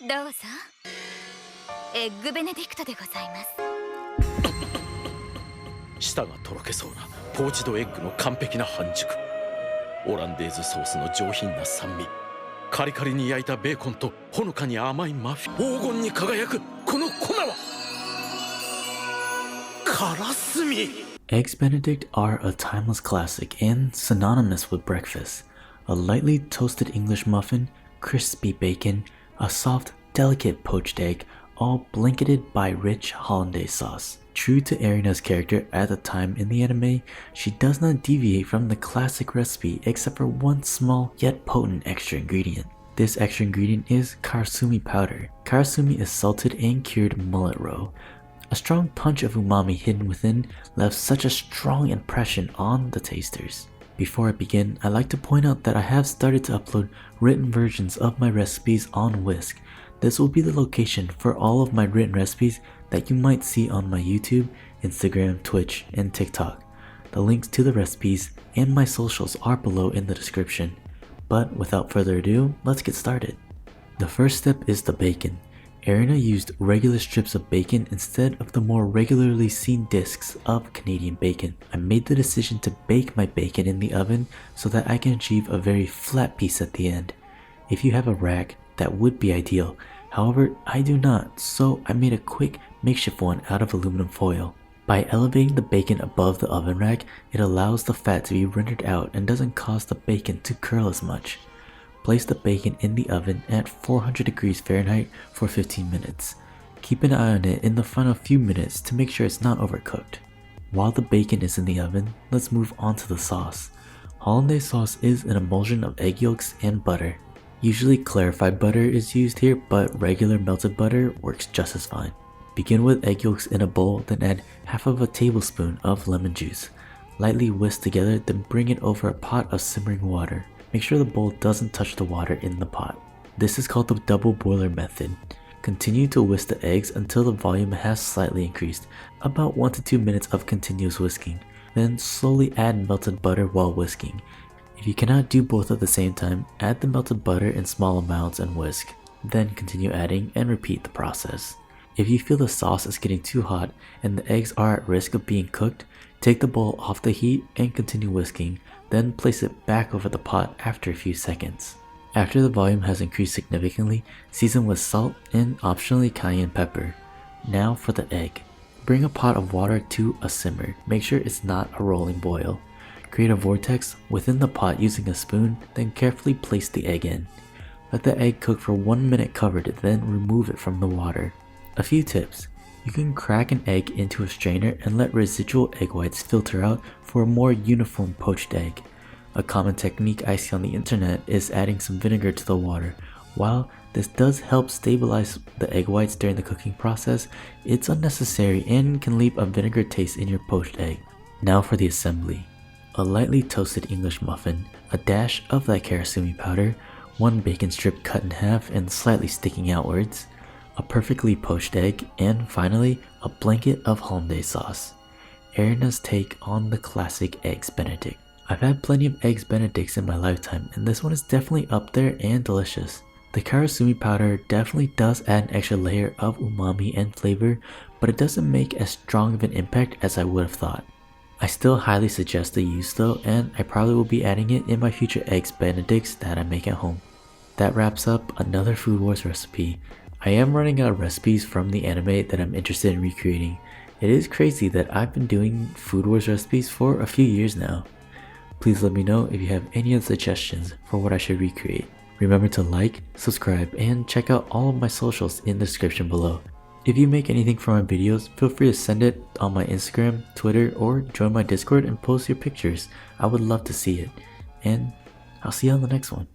どうぞ。エッグベネディクトでございます。舌がとろけそうなポーチドエッグの完璧な半熟、オランデーズソースの上品な酸味、カリカリに焼いたベーコンとほのかに甘いマフィン、黄金に輝くこの粉はカラスミ。 Eggs Benedict are a timeless classic and synonymous with breakfast. A lightly toasted English muffin, crispy bacon, a soft, delicate poached egg, all blanketed by rich hollandaise sauce. True to ERINA'S character at the time in the anime, she does not deviate from the classic recipe except for one small yet potent extra ingredient. This extra ingredient is karasumi powder. Karasumi is salted and cured mullet roe. A strong punch of umami hidden within left such a strong impression on the tasters. Before I begin, I'd like to point out that I have started to upload written versions of my recipes on Whisk. This will be the location for all of my written recipes that you might see on my YouTube, Instagram, Twitch, and TikTok. The links to the recipes and my socials are below in the description. But without further ado, let's get started. The first step is the bacon. ERINA used regular strips of bacon instead of the more regularly seen discs of Canadian bacon. I made the decision to bake my bacon in the oven so that I can achieve a very flat piece at the end. If you have a rack, that would be ideal. However, I do not, so I made a quick makeshift one out of aluminum foil. By elevating the bacon above the oven rack, it allows the fat to be rendered out and doesn't cause the bacon to curl as much. Place the bacon in the oven at 400 degrees Fahrenheit for 15 minutes. Keep an eye on it in the final few minutes to make sure it's not overcooked. While the bacon is in the oven, let's move on to the sauce. Hollandaise sauce is an emulsion of egg yolks and butter. Usually clarified butter is used here, but regular melted butter works just as fine. Begin with egg yolks in a bowl, then add half of a tablespoon of lemon juice. Lightly whisk together, then bring it over a pot of simmering water. Make sure the bowl doesn't touch the water in the pot. This is called the double boiler method. Continue to whisk the eggs until the volume has slightly increased, about 1 to 2 minutes of continuous whisking. Then slowly add melted butter while whisking. If you cannot do both at the same time, add the melted butter in small amounts and whisk. Then continue adding and repeat the process. If you feel the sauce is getting too hot and the eggs are at risk of being cooked, take the bowl off the heat and continue whisking, then place it back over the pot after a few seconds. After the volume has increased significantly, season with salt and optionally cayenne pepper. Now for the egg. Bring a pot of water to a simmer. Make sure it's not a rolling boil. Create a vortex within the pot using a spoon, then carefully place the egg in. Let the egg cook for 1 minute covered, then remove it from the water. A few tips. You can crack an egg into a strainer and let residual egg whites filter out for a more uniform poached egg. A common technique I see on the internet is adding some vinegar to the water. While this does help stabilize the egg whites during the cooking process, it's unnecessary and can leave a vinegar taste in your poached egg. Now for the assembly. A lightly toasted English muffin, a dash of that karasumi powder, 1 bacon strip cut in half and slightly sticking outwards, a perfectly poached egg, and finally, a blanket of hollandaise sauce. ERINA'S take on the classic Eggs Benedict. I've had plenty of Eggs Benedicts in my lifetime, and this one is definitely up there and delicious. The karasumi powder definitely does add an extra layer of umami and flavor, but it doesn't make as strong of an impact as I would have thought. I still highly suggest the use though, and I probably will be adding it in my future Eggs Benedicts that I make at home. That wraps up another Food Wars recipe. I am running out of recipes from the anime that I'm interested in recreating. It is crazy that I've been doing Food Wars recipes for a few years now. Please let me know if you have any other suggestions for what I should recreate. Remember to like, subscribe, and check out all of my socials in the description below. If you make anything from my videos, feel free to send it on my Instagram, Twitter, or join my Discord and post your pictures. I would love to see it. And I'll see you on the next one.